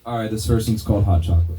All right, this first one's called Hot Chocolate.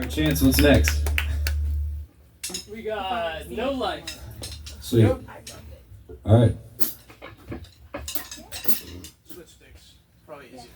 Chance, what's next? We got No Life. Sweet. All right. Switch sticks. Probably easier.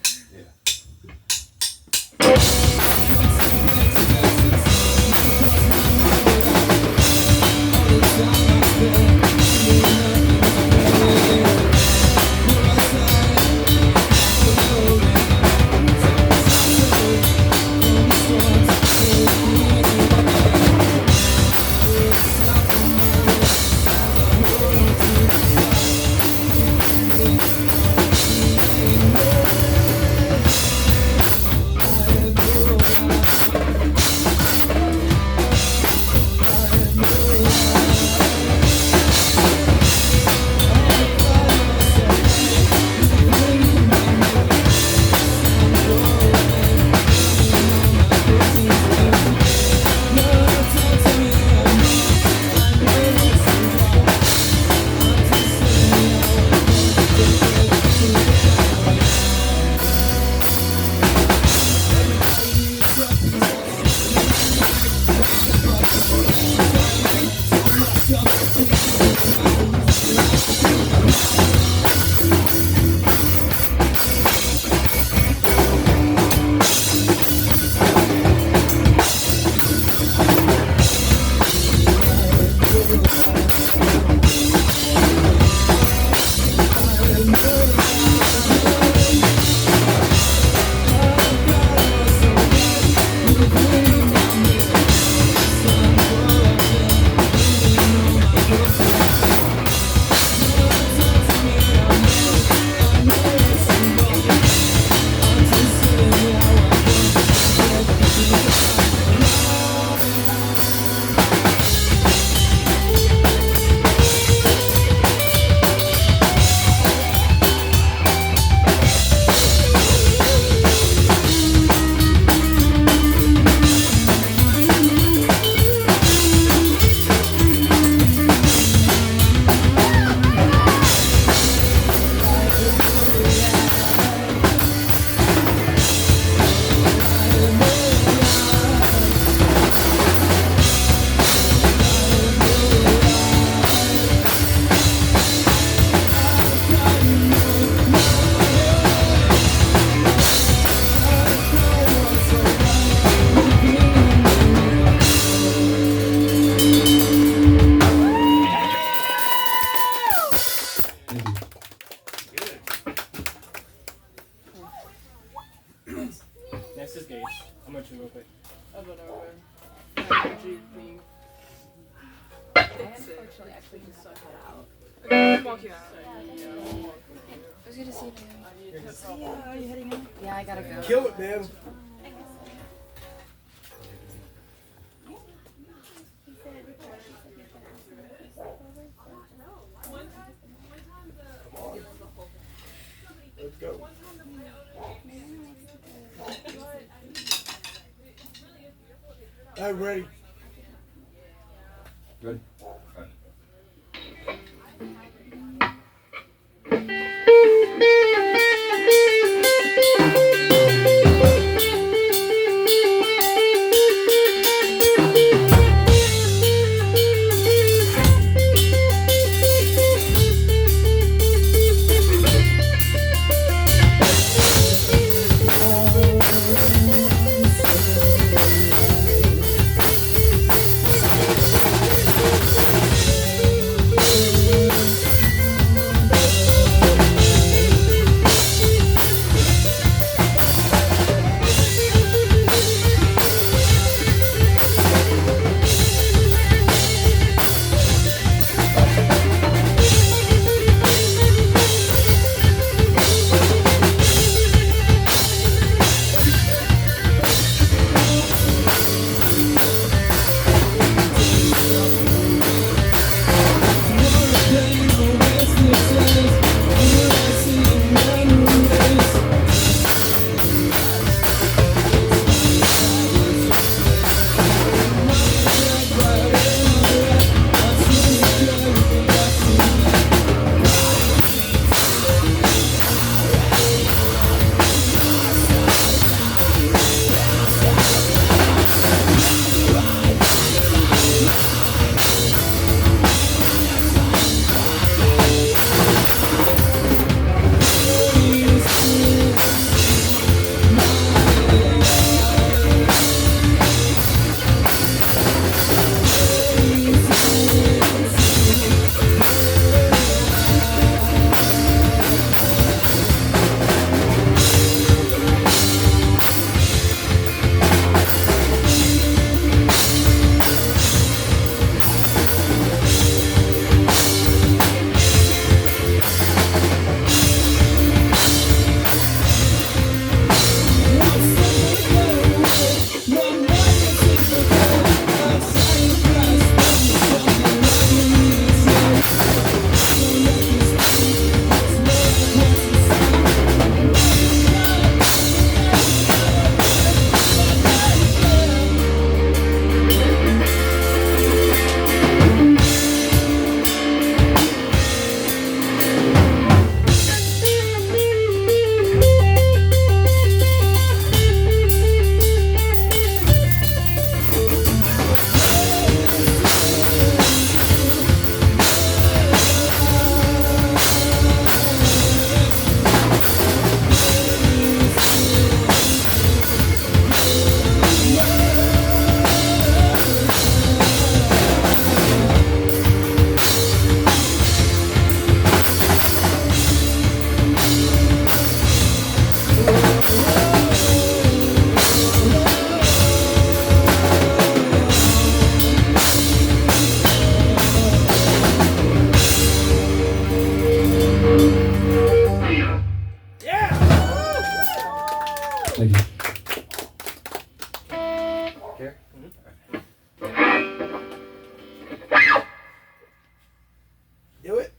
Next is Gates. I'm gonna chew real quick. I'm walking out. It was good to see you. Yeah, are you heading in? Yeah, I gotta go. Kill it, man. Let's go. I'm ready. Ready? Do it.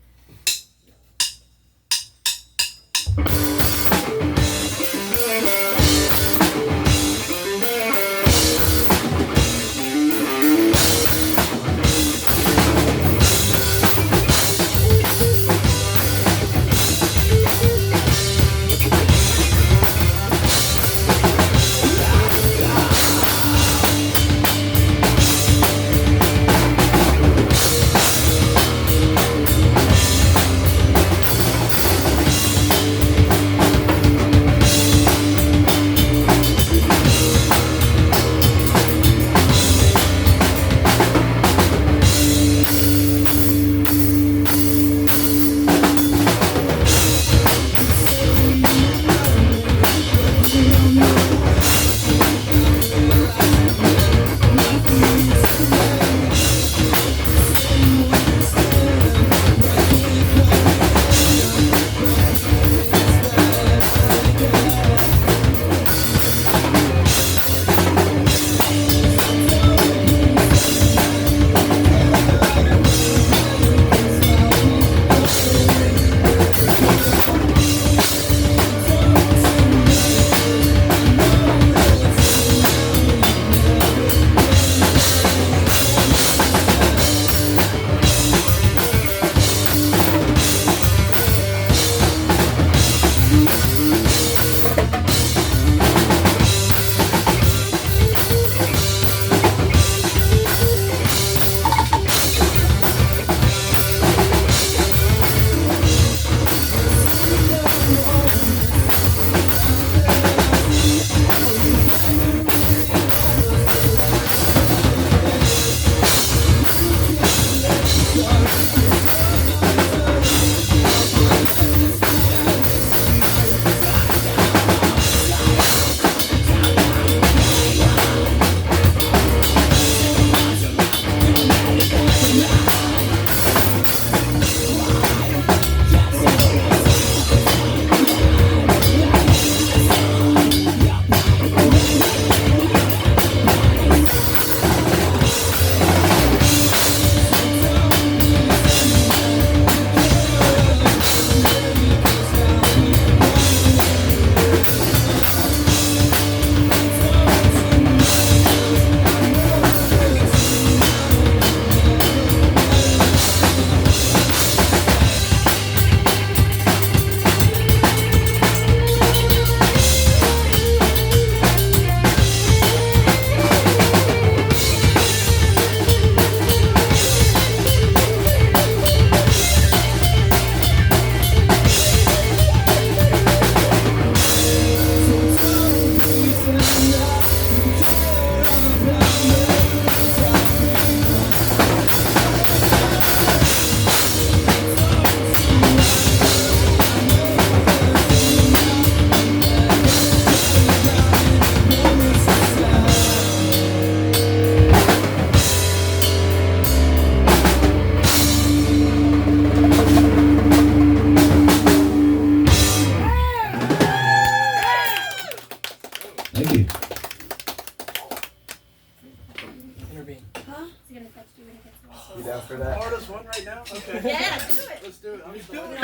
Thank you. Intervene. Huh? You down for that? Hardest one right now? Okay. Yeah, do it. Let's do it. I'm just Do doing it.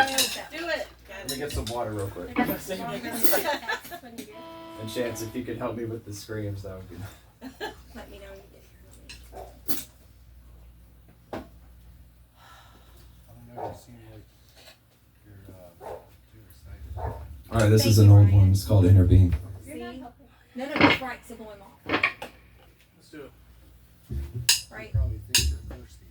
it. Let me get some water real quick. And Chance, if you could help me with the screams, that would be nice. Let me know when you get I don't know, you seem like you're too excited. All right, this Thank is you, an old Bryant. one. It's called Intervene. here. See? No, it's right. So going off. Let's do it. Right. You probably think you're thirsty.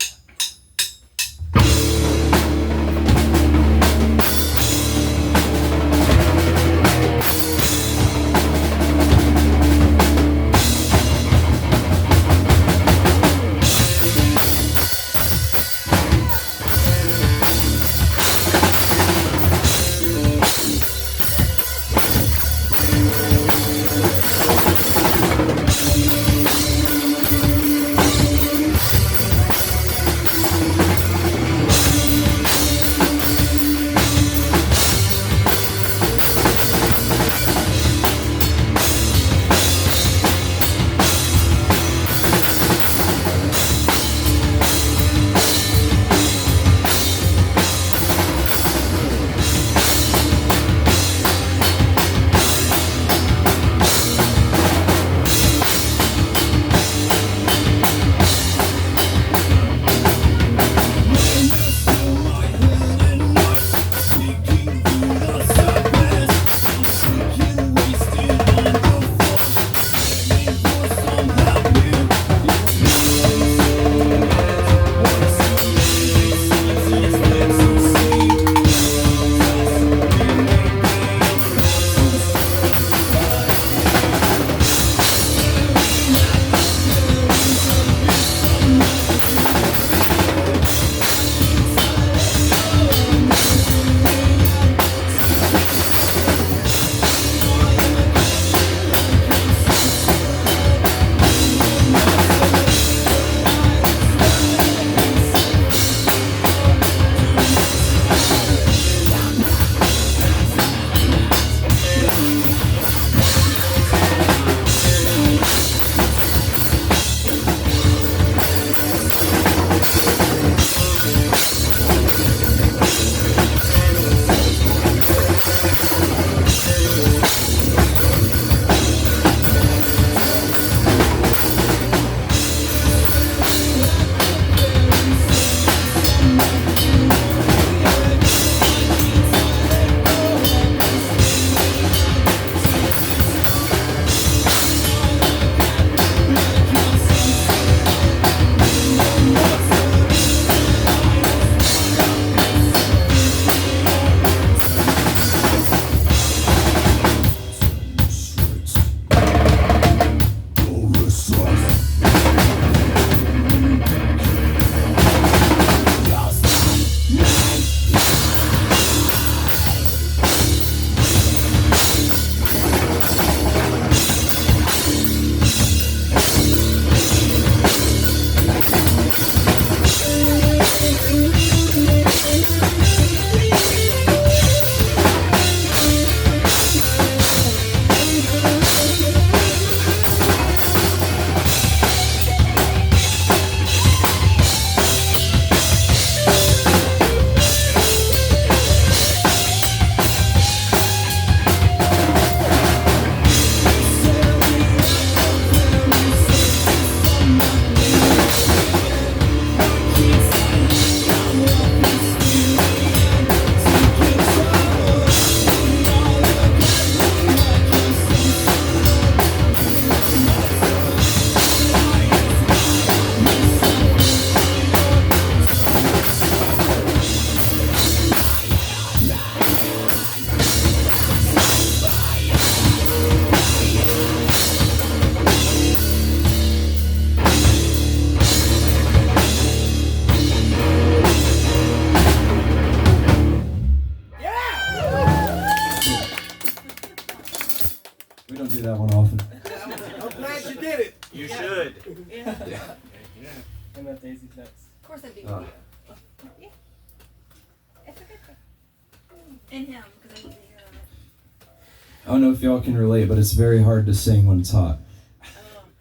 MF Daisy's next. Of course I'd be Oh. with you. Yeah. It's a good thing. And him, because I need to hear on it. I don't know if y'all can relate, but it's very hard to sing when it's hot.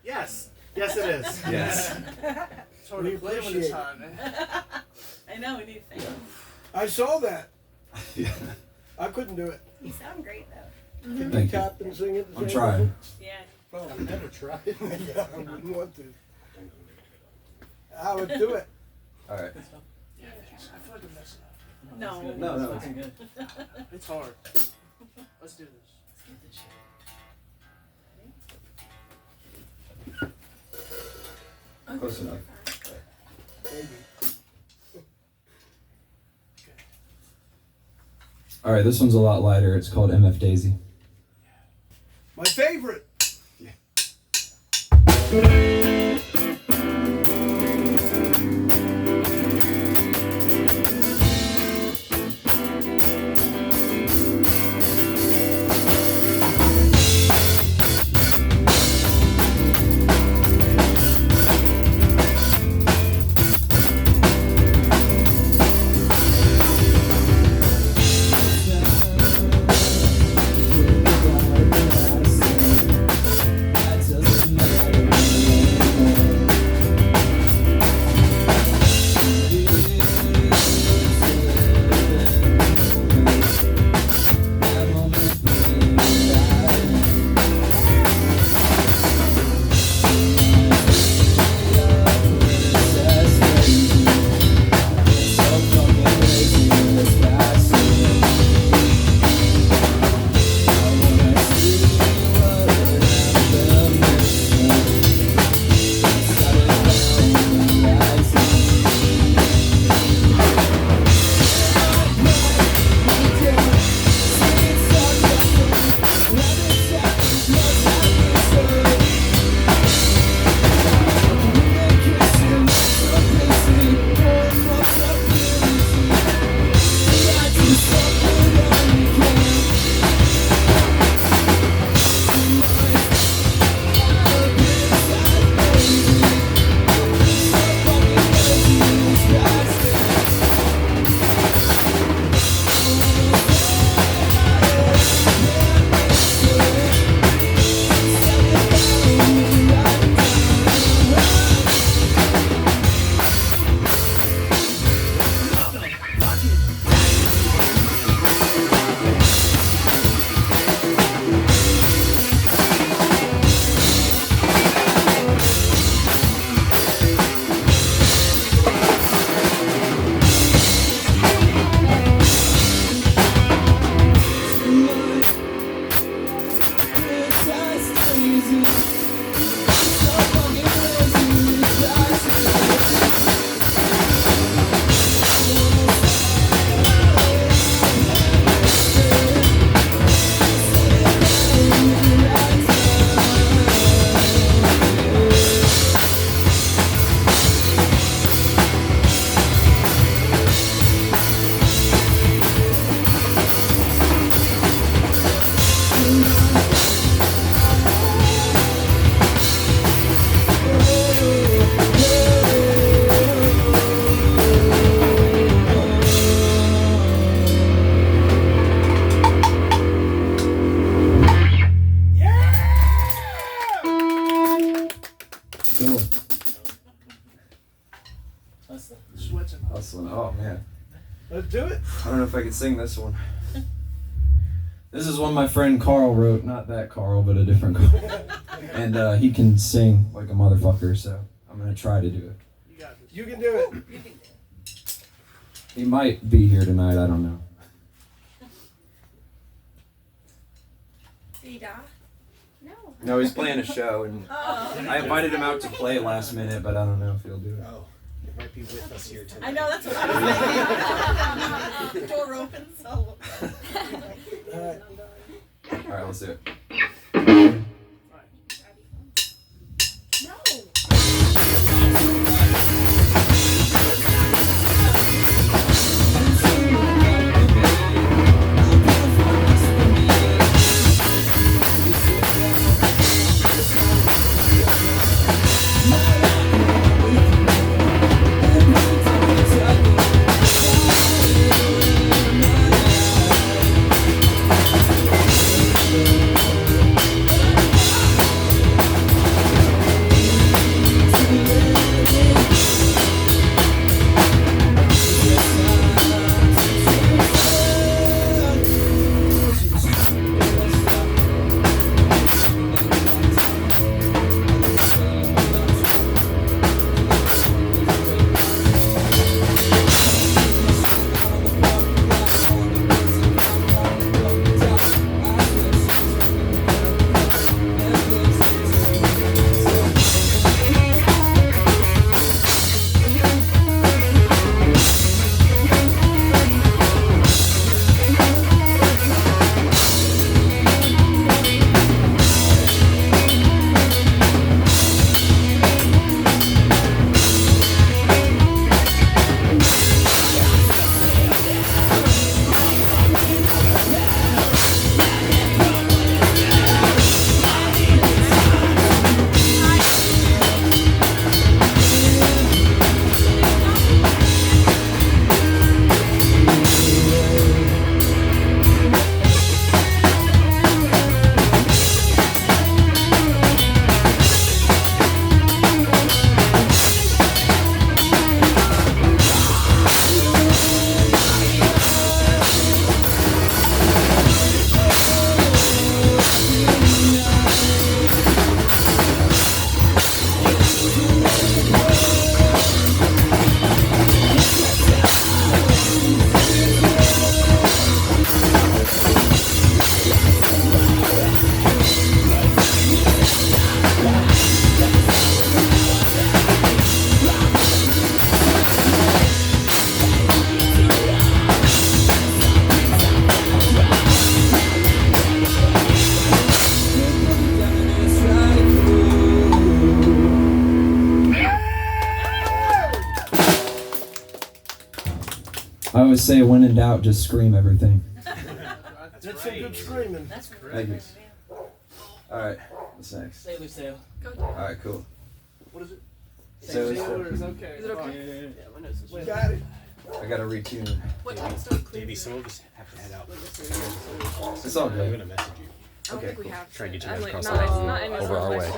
Yes. Yes, it is. Yes. It's hard to play when it's hot. I know, we need fans. I saw that. Yeah. I couldn't do it. You sound great, though. Can you Thank you. tap and sing it? I'm trying. Yeah. Oh, I've never tried. Yeah, I wouldn't want to. I would do it. All right. Yeah, I feel like I'm messing up. No. No. It's looking good. It's hard. Let's do this. Close enough. Maybe. All right, this one's a lot lighter. It's called MF Daisy. My favorite. Cool. Sweating. Hustling. Oh man. Let's do it. I don't know if I could sing this one. This is one my friend Carl wrote. Not that Carl, but a different Carl. And he can sing like a motherfucker, so I'm gonna try to do it. You got this. You can do it. He might be here tonight. I don't know. Did he die? No. No, he's playing a show, and I invited him out to play last minute, but I don't know if he'll do it. Oh, it might be with us here tonight. I know, that's what I was thinking. The door opens, so. All right, let's do it. No. I always say, when in doubt, just scream everything. That's some good screaming. That's great. Thank you. Alright, what's next? Sailor sail. Alright, cool. What is it? Sailor Sailor's sail. okay. Is it okay? Yeah, my nose is You got it. I gotta retune. What time's still clear? Davey, so we'll just have to head out. It's all I'm good. gonna message you. I don't Okay, think we cool. have Try and get you I'm guys like, across not, the- not in over our way.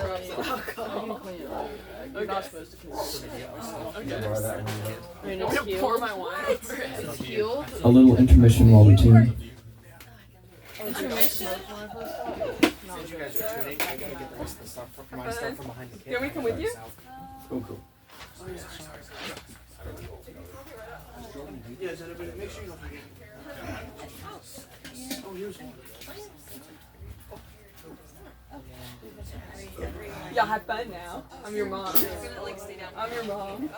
You're not supposed to consider it. Borrow that one. I'm gonna pour my wine over it. It's healed. A little intermission while we tune. Intermission? Since you guys are tuning, I gotta get the rest of the stuff from my stuff from behind the kid. Do you want me to come with you? Cool, cool. Yeah, is that everybody? Make sure you don't forget. Oh, here's one. Yeah, have fun now. I'm your mom. I'm your mom.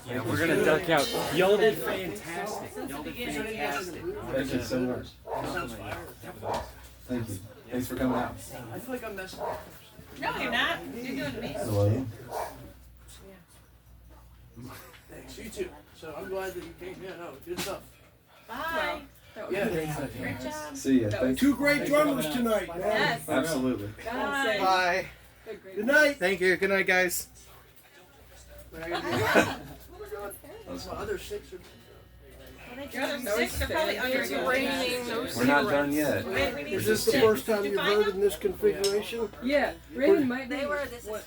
Yeah, we're gonna duck out. Y'all did fantastic. Y'all did fantastic. Thank you so much. Thank you. Thanks for coming out. I feel like I'm messing up. No, you're not. You're doing amazing. Hello. Thanks, you too. So I'm glad that you came. Yeah, no, good stuff. Bye. Yeah. Great job. See ya. Thank you. Two great drummers tonight, man. Yes. Absolutely. Bye. Bye. Good night. Thank you. Good night, guys. Those other six are. Your other six are probably under It's you. raining. No We're not done yet. Wait, we need Is this the to- first time Did you've you find heard them? in this configuration? Yeah, Ravyn might be They were. This is.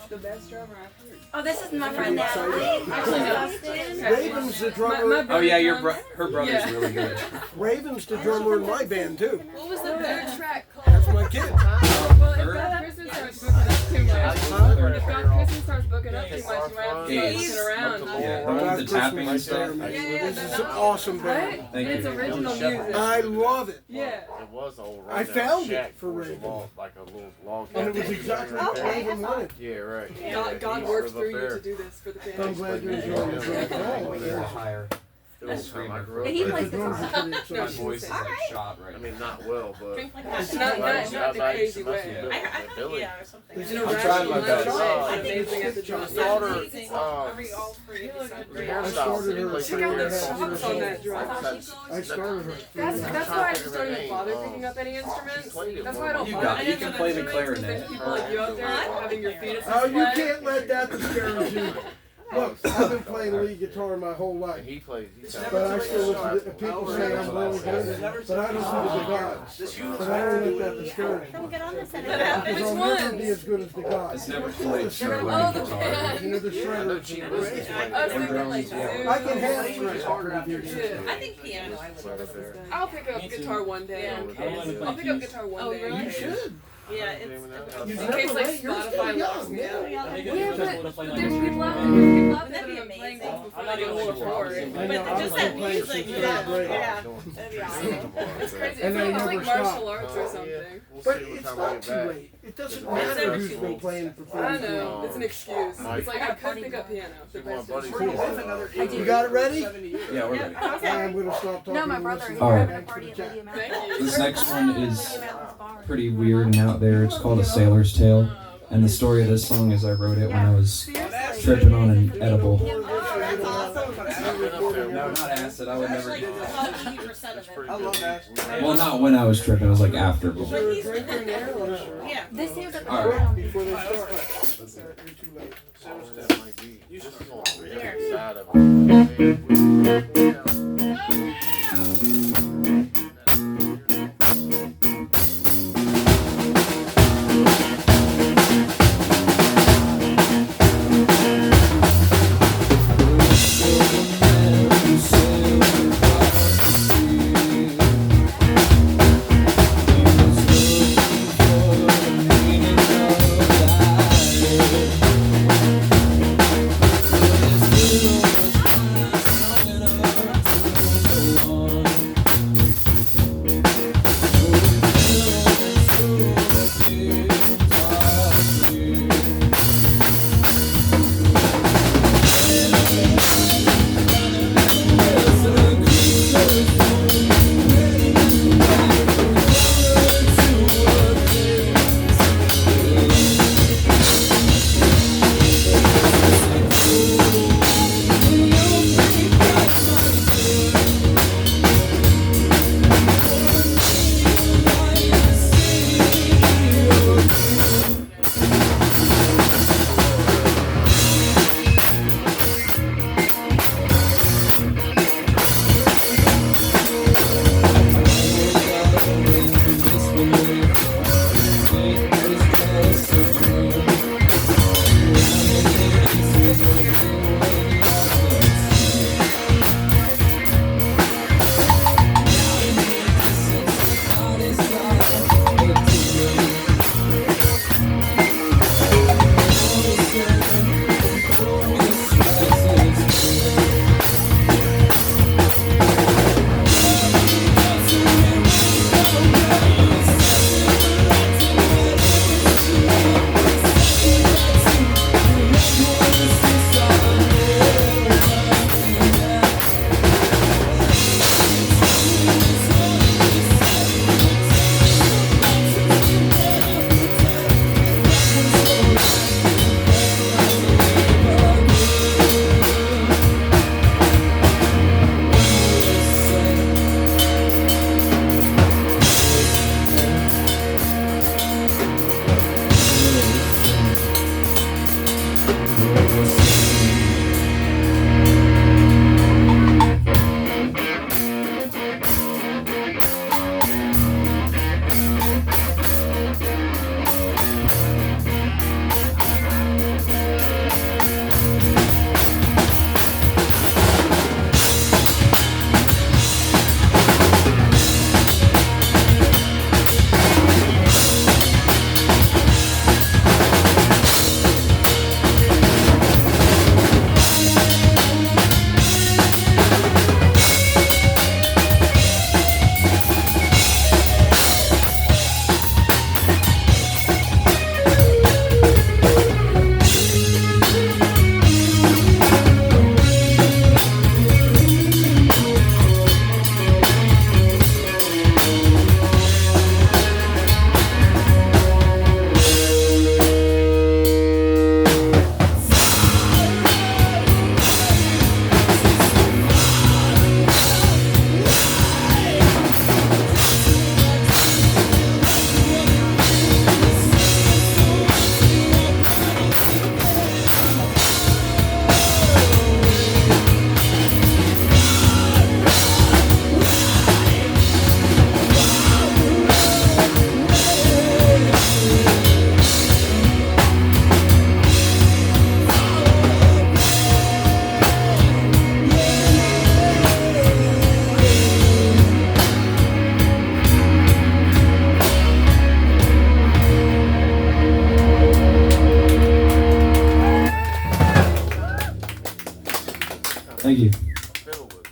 the best drummer I've heard. Oh, this is my friend Davi. Actually, no. Austin. Raven's the drummer. My Oh yeah, brother her brother's Yeah. really good. Raven's the drummer in my band too. What was the third track called? That's my kid. Well, if God Christmas starts booking up too much, if God Christmas starts booking up too much, you might have to start Gates. looking around. Yeah, the one with the tapping and stuff. This is an awesome Right? band. Thank And it's you. original music. I love it. Yeah. It was an old I rundown found shack it for with a Raven. log, like a little log. And it was exactly what Raven wanted. Yeah, right. God worked through you to do this for the I'm band. glad you're enjoying the drum. Higher. That's time I grew up. He with. plays The drums are pretty My exciting. voice is like shot I right mean, not well, but. Drink like It's that. not in a crazy way. I yeah, or something. It's in a I'm trying my rational best. way. I It's think amazing at the drum. My daughter, Amazing. All three of the these I hairstyle, started her like, at Check out the three and a half chops on years that old. drum. I started her. That's why I just don't even bother picking up any instruments. That's why I don't You bother got it. You picking can up play the instruments, because clarinet. there's people like you out there having your fetuses Oh, you play. can't let that discourage you. Look, I've been playing lead guitar my whole life. and he plays. He sounds But I like still listen to people a say I'm really good, but I listen to the gods. But I don't let that discourage me. Don't get on this What end. happened? Because Which I'll never ones? be as good as the It's gods. never played Oh, shredder the guitar. band. You know, the I know shredders. Gene are was great. just I was like thinking like I can have Zoom. shredders. I think piano. I would. right up there. I'll pick up guitar one day. Yeah. in case. I'll pick up guitar one Oh, day. really? in You case. should. Yeah, it's. You've In never case like played. You're Spotify still locks young, me man. out. Yeah, Yeah, but there's people out there Wouldn't that that be have been playing amazing? things before they go forward. I But know, just I've that been playing music, since yeah, third grade. yeah. That'd be awesome. It's crazy. And It's they like never martial stop. arts or something. But it's not too late. It doesn't matter who's been playing for I 30 know. years. It's an excuse. It's like I could pick up piano. The My best buddy instrument. You got it ready? Yeah, we're ready. I'm gonna stop talking. No, my and brother. listen. He's All right. having a party at Lady Mountain. Thank you. This next one is Lady Mountain's bar. pretty weird and out there. It's called A Sailor's Tale. And the story of this song is I wrote it when I was tripping on an edible. Oh, that's awesome. No, not acid. I would never Like do that. about 80% of it. I love that. Well, not when I was tripping. It was like after. Is there a drink in there or not? Yeah. This is at the All right. bottom. Before they start. You're too late. That might be. This is on the other side of it. Thank Thank you. Fiddle with it.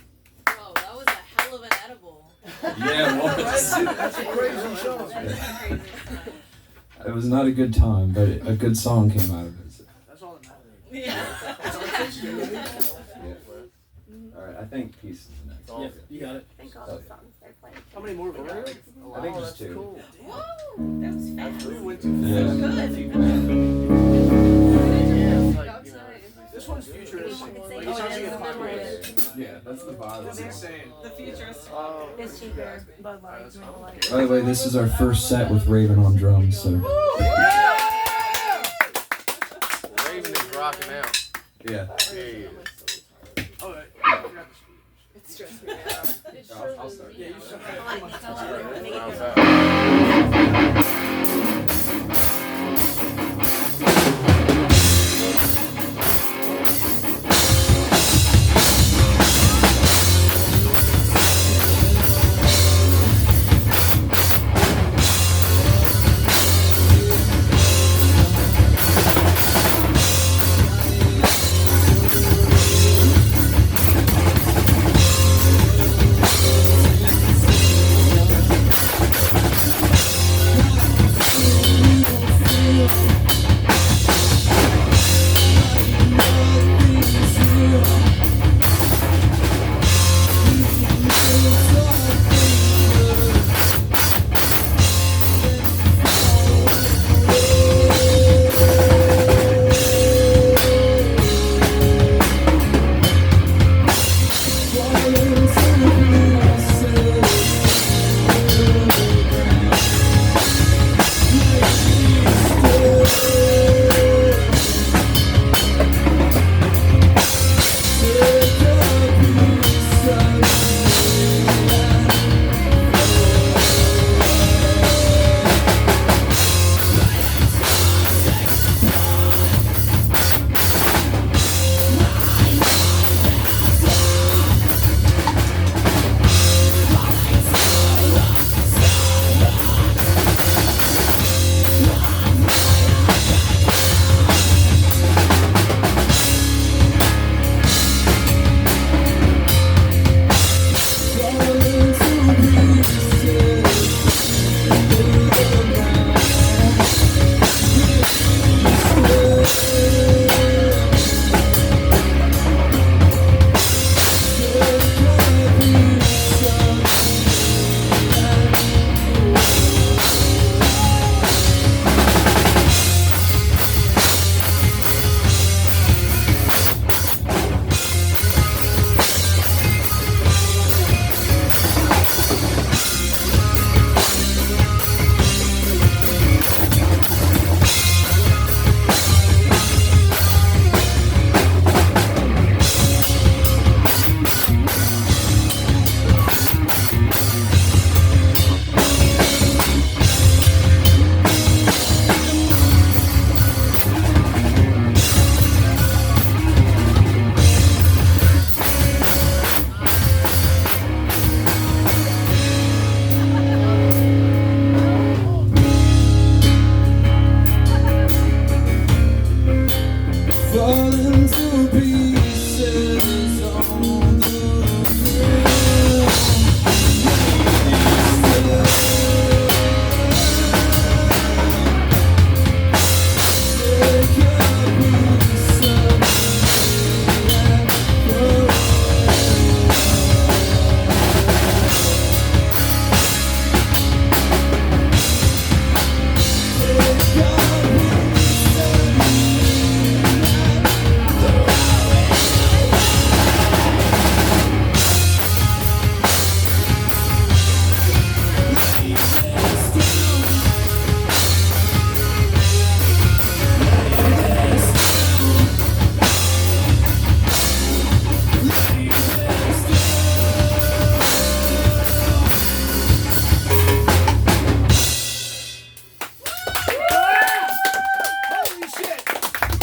Oh, that was a hell of an edible. Yeah, it was. That's a crazy song. That is a crazy song. It was not a good time, but a good song came out of it. That's all that matters. Yeah. All right, I think Peace is the next. Yeah, you got it. I think all the songs they're playing. How many more were there? I think just 2. Cool. Whoa, that was fast. We went too Yeah. fast. Good. This one's futuristic. Oh, Like, it it's not is gonna the get middle. copyrighted. Yeah, that's the vibe. That's insane. The futurist. It's cheaper. Bud Light. By the way, this is our first set with Ravyn on drums, so Ravyn is rocking out. yeah. Yeah. Oh, right. It stressed me out. I'll start. Yeah, you should. How's that?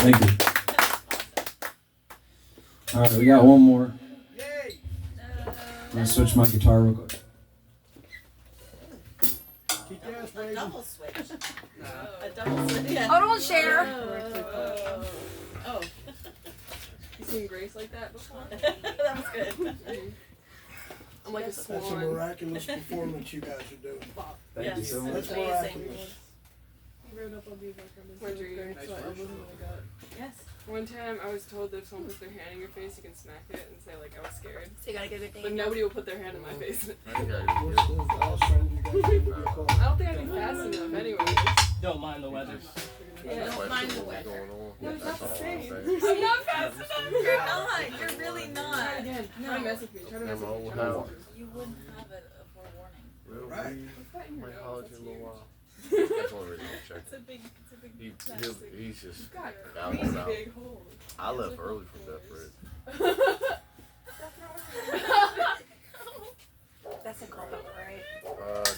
Thank you. All right, we got one more. Yay! I'm gonna switch my guitar real quick. Kick ass, A Ravyn. double switch. A double switch. Yeah. Oh, don't share. Oh. seen Grace like that before? That was good. I'm like a That's a swan. miraculous performance you guys are doing. Thank you so much. That's miraculous. Where'd you go? So I wasn't really good. Yes. One time I was told that if someone puts their hand in your face, you can smack it and say like I was scared. So you gotta get a good thing. But nobody will put their hand in my face. What's the last time you guys gave me a call? I don't think I'd be fast enough anyway. Don't mind the weather. Yeah. Don't mind the What's weather. going on. No, it's not the That's all I'm same. saying. I'm not fast enough. You're not. You're really Try not. again. Try to mess with me. Try to mess with me. Try to mess with me. You wouldn't have a forewarning. Well, Right. we What's that in your might nose? holler at That's you in a little huge. while. That's the only reason I'm It's a checking. big He's just You've got down crazy and out. big holes. I left early from Death Red. That's a callback, right?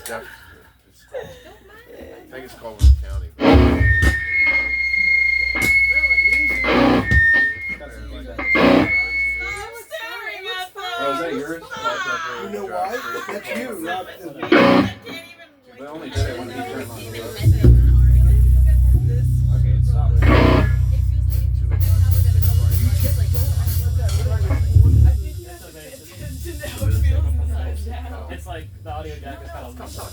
Jeff, it's called, I think it's called County. But Oh, is that yours? You know why? That's you, not the... They only did it when he turned on the road. Okay, it stopped. It's like the audio jack is kind of loose. Oh,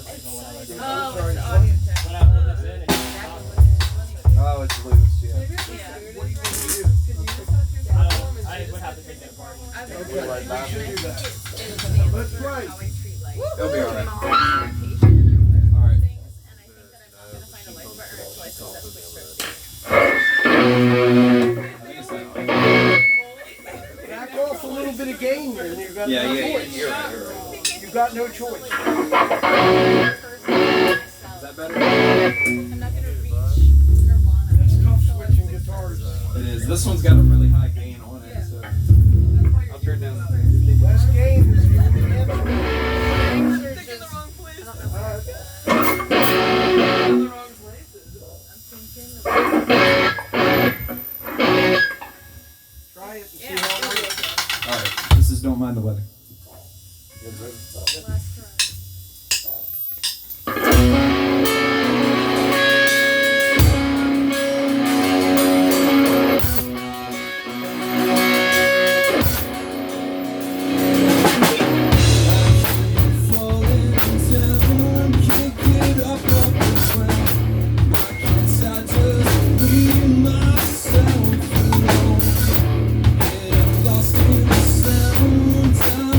it's the audio jack. When I hold this in, it just stops. Oh, it's loose, yeah. I would have to take that apart. Okay, we should do that. Let's pray. It'll be alright. Alright. Back off a little bit of gain there, and you've got Yeah, no yeah, choice. you're right. You've got no choice. Is that better? I'm not gonna reach Nirvana. It's tough switching guitars. It is. This one's got a really high gain on it, so I'll turn down. Less gain is the only answer. Picking the wrong place. Alright. In the wrong places. Try it and see how it works. Alright, this is Don't Mind the Weather. Last try. Myself alone, get lost in the sound of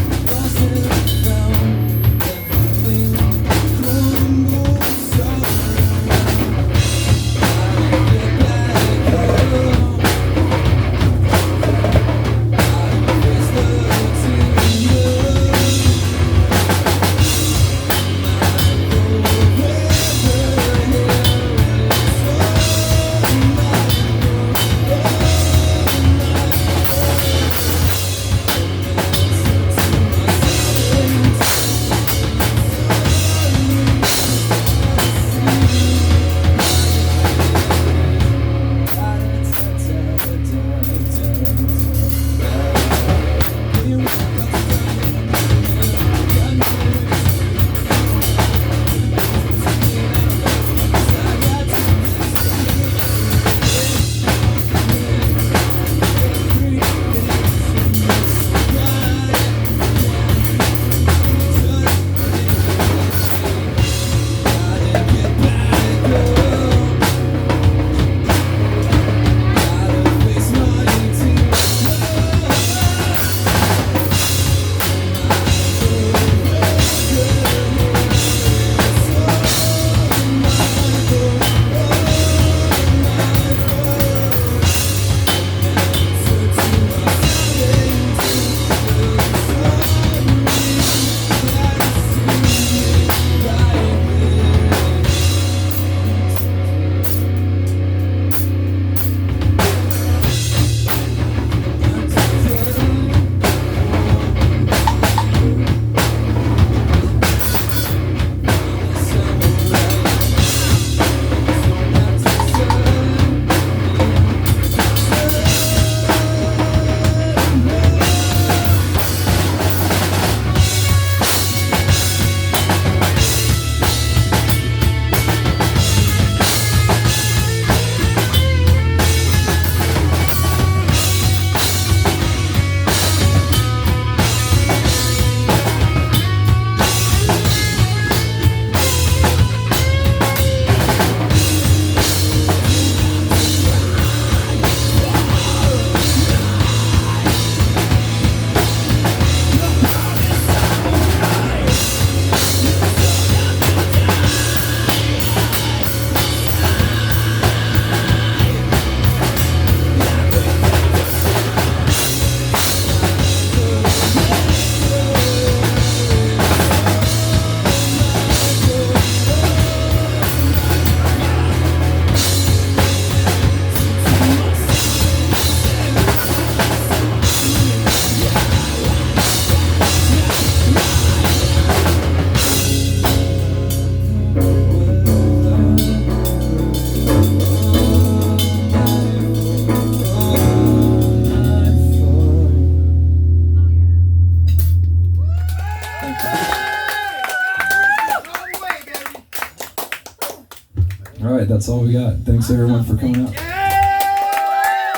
All right, that's all we got. Thanks everyone for coming out.